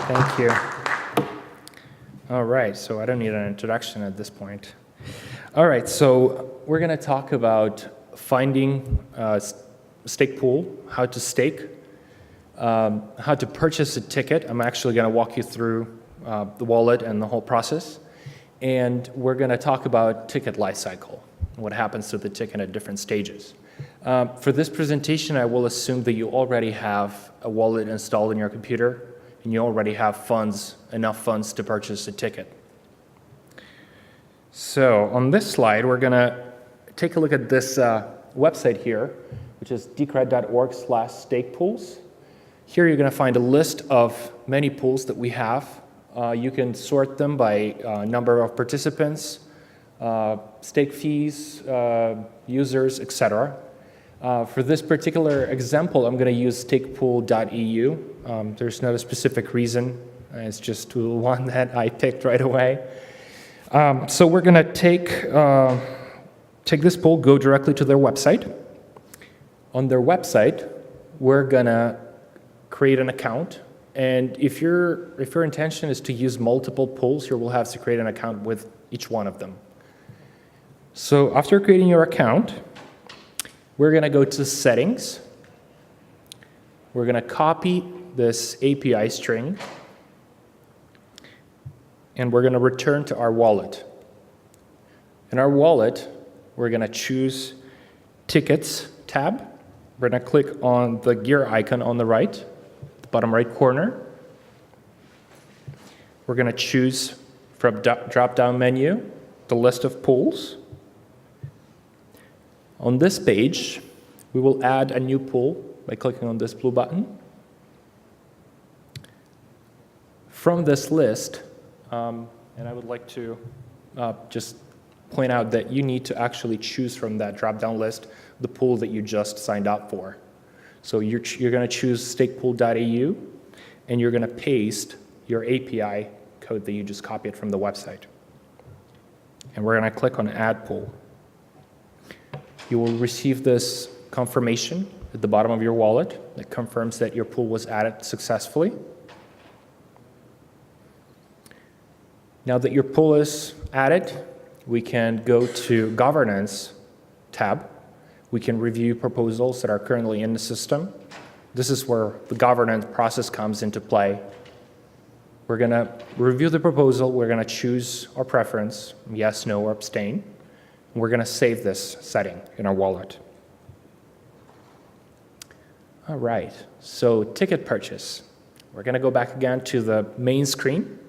Thank you. All right, so I don't need an introduction at this point. All right, so we're going to talk about finding a stake pool, how to stake, how to purchase a ticket. I'm actually going to walk you through the wallet and the whole process. And we're going to talk about ticket lifecycle, what happens to the ticket at different stages. For this presentation, I will assume that you already have a wallet installed in your computer and you already have enough funds to purchase a ticket. So on this slide, we're going to take a look at this website here, which is decred.org/stakepools. Here you're going to find a list of many pools that we have. You can sort them by number of participants, stake fees, users, etc. For this particular example, I'm going to use stakepool.eu. There's not a specific reason. It's just the one that I picked right away. So we're going to take this pool, go directly to their website. On their website, we're going to create an account. And if your intention is to use multiple pools, you will have to create an account with each one of them. So after creating your account, we're going to go to Settings. We're going to copy this API string, and we're going to return to our wallet. In our wallet, we're going to choose Tickets tab. We're going to click on the gear icon on the right, the bottom right corner. We're going to choose from drop-down menu the list of pools. On this page, we will add a new pool by clicking on this blue button. From this list, and I would like to just point out that you need to actually choose from that drop-down list the pool that you just signed up for. So you're going to choose stakepool.eu, and you're going to paste your API code that you just copied from the website. And we're going to click on Add Pool. You will receive this confirmation at the bottom of your wallet that confirms that your pool was added successfully. Now that your pool is added, we can go to Governance tab. We can review proposals that are currently in the system. This is where the governance process comes into play. We're going to review the proposal. We're going to choose our preference, yes, no, or abstain. We're going to save this setting in our wallet. All right, so ticket purchase. We're going to go back again to the main screen.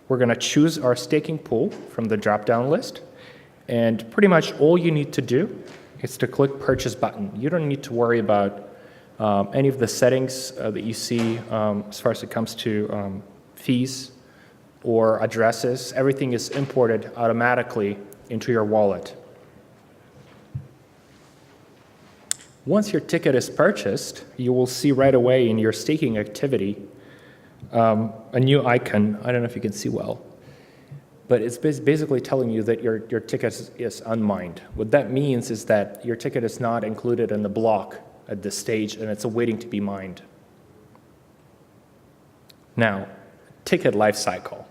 We're going to choose our staking pool from the drop-down list. And pretty much all you need to do is to click Purchase button. You don't need to worry about any of the settings that you see as far as it comes to fees or addresses. Everything is imported automatically into your wallet. Once your ticket is purchased, you will see right away in your staking activity a new icon. I don't know if you can see well, but it's basically telling you that your ticket is unmined. What that means is that your ticket is not included in the block at this stage, and it's awaiting to be mined. Now, ticket lifecycle.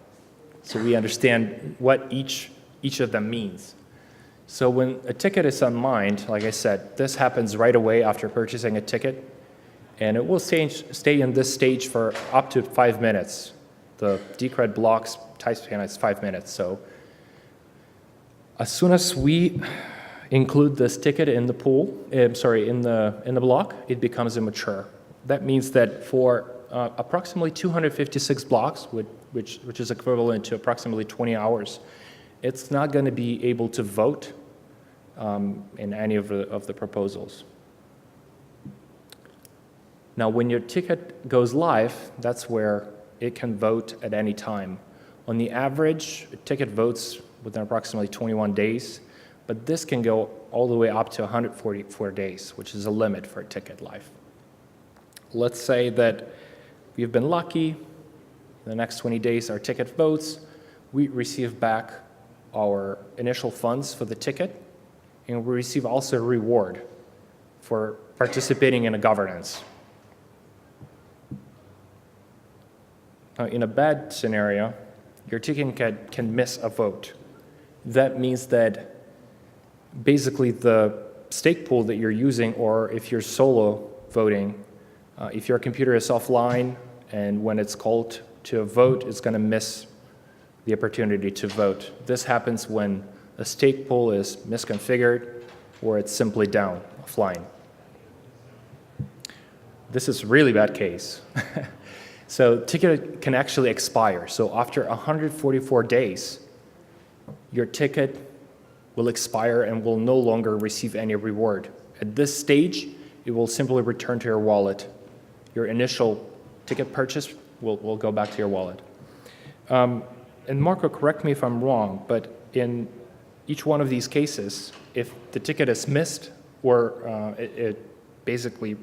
So we understand what each of them means. So when a ticket is unmined, like I said, this happens right away after purchasing a ticket, and it will stay in this stage for up to 5 minutes. The Decred block's time span is 5 minutes. So as soon as we include this ticket in the pool, in the block, it becomes immature. That means that for approximately 256 blocks, which is equivalent to approximately 20 hours, it's not going to be able to vote in any of the proposals. Now, when your ticket goes live, that's where it can vote at any time. On the average, a ticket votes within approximately 21 days, but this can go all the way up to 144 days, which is a limit for a ticket life. Let's say that we've been lucky. In the next 20 days, our ticket votes. We receive back our initial funds for the ticket, and we receive also a reward for participating in a governance. In a bad scenario, your ticket can miss a vote. That means that basically the stake pool that you're using, or if you're solo voting, if your computer is offline and when it's called to a vote, it's going to miss the opportunity to vote. This happens when a stake pool is misconfigured or it's simply down, offline. This is a really bad case. So ticket can actually expire. So after 144 days, your ticket will expire and will no longer receive any reward. At this stage, it will simply return to your wallet. Your initial ticket purchase will go back to your wallet. And Marco, correct me if I'm wrong, but in each one of these cases, if the ticket is missed or it basically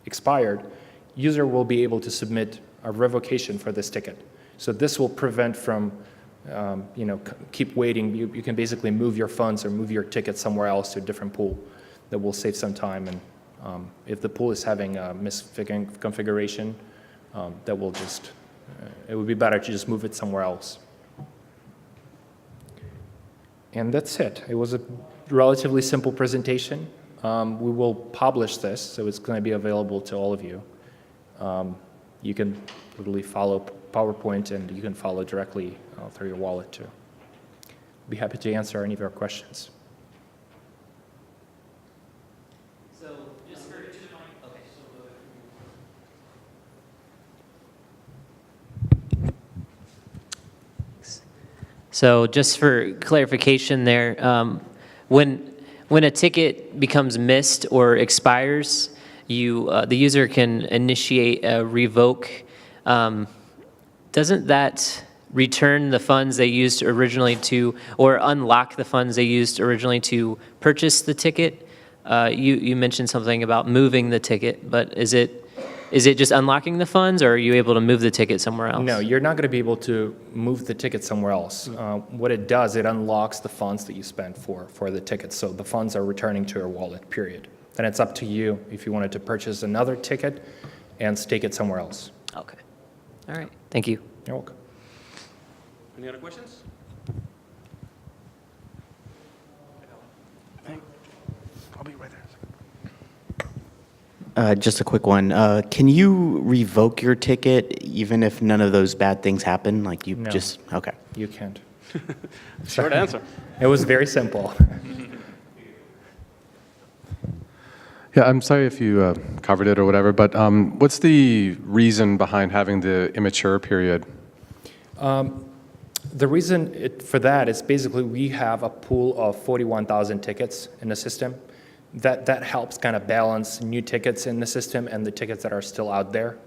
expired, user will be able to submit a revocation for this ticket. So this will prevent from, keep waiting. You can basically move your funds or move your ticket somewhere else to a different pool. That will save some time. And if the pool is having a misconfiguration, that will just, it would be better to just move it somewhere else. And that's it. It was a relatively simple presentation. We will publish this, so it's going to be available to all of you. You can literally follow PowerPoint, and you can follow directly through your wallet, too. I'll be happy to answer any of your questions. So just for So just for clarification there, when a ticket becomes missed or expires, the user can initiate a revoke. Doesn't that return the funds they used originally to, or unlock the funds they used originally to purchase the ticket? You mentioned something about moving the ticket, but is it just unlocking the funds, or are you able to move the ticket somewhere else? No, you're not going to be able to move the ticket somewhere else. What it does, it unlocks the funds that you spent for the ticket. So the funds are returning to your wallet, period. Then it's up to you if you wanted to purchase another ticket and stake it somewhere else. Okay. All right. Thank you. You're welcome. Any other questions? I'll be right there. Just a quick one. Can you revoke your ticket even if none of those bad things happen? Like you No. just, okay. You can't. Short answer. It was very simple. Yeah, I'm sorry if you covered it or whatever, but what's the reason behind having the immature period? The reason for that is basically we have a pool of 41,000 tickets in the system. That helps kind of balance new tickets in the system and the tickets that are still out there.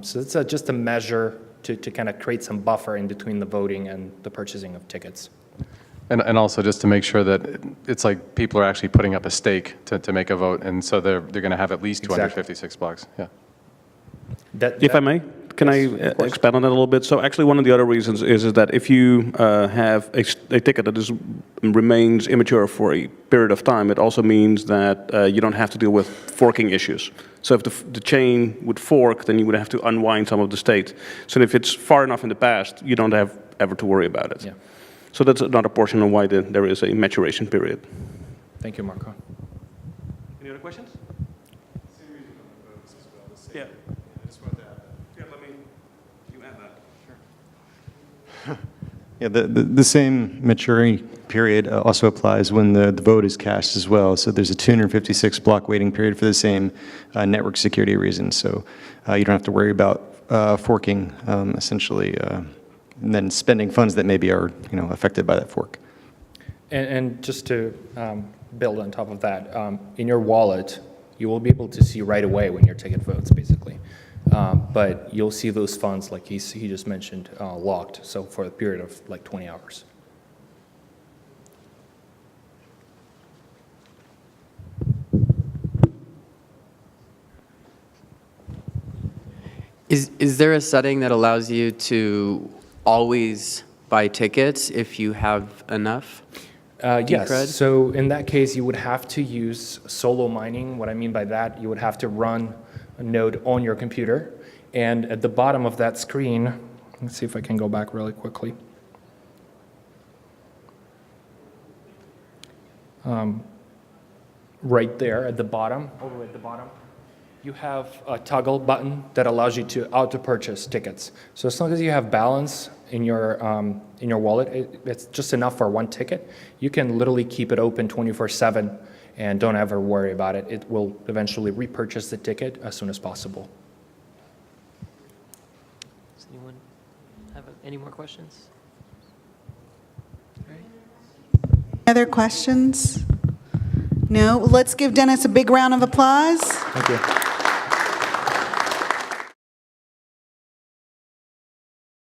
So it's just a measure to kind of create some buffer in between the voting and the purchasing of tickets. And also just to make sure that it's like people are actually putting up a stake to make a vote, and so they're going to have at least 256 blocks. Yeah. If I may, can I expand on that a little bit? So actually one of the other reasons is that if you have a ticket that remains immature for a period of time, it also means that you don't have to deal with forking issues. So if the chain would fork, then you would have to unwind some of the state. So if it's far enough in the past, you don't have ever to worry about it. Yeah. So that's another portion of why there is a maturation period. Thank you, Marco. Any other questions? Same reason on the votes as well. The same. Yeah. I just wanted to add that. Yeah, let me, you add that. Yeah, the same maturity period also applies when the vote is cast as well. So there's a 256 block waiting period for the same network security reasons. So you don't have to worry about forking, essentially, and then spending funds that maybe are affected by that fork. And just to build on top of that, in your wallet, you will be able to see right away when your ticket votes, basically. But you'll see those funds, like he just mentioned, locked, so for a period of like 20 hours. Is there a setting that allows you to always buy tickets if you have enough? Yes, so in that case, you would have to use solo mining. What I mean by that, you would have to run a node on your computer, And at the bottom of that screen, let's see if I can go back really quickly. Right there at the bottom, all the way at the bottom, you have a toggle button that allows you to auto-purchase tickets. So as long as you have balance in your wallet, it's just enough for one ticket. You can literally keep it open 24/7 and don't ever worry about it. It will eventually repurchase the ticket as soon as possible. Does anyone have any more questions? All right. Other questions? No? Let's give Dennis a big round of applause. Thank you.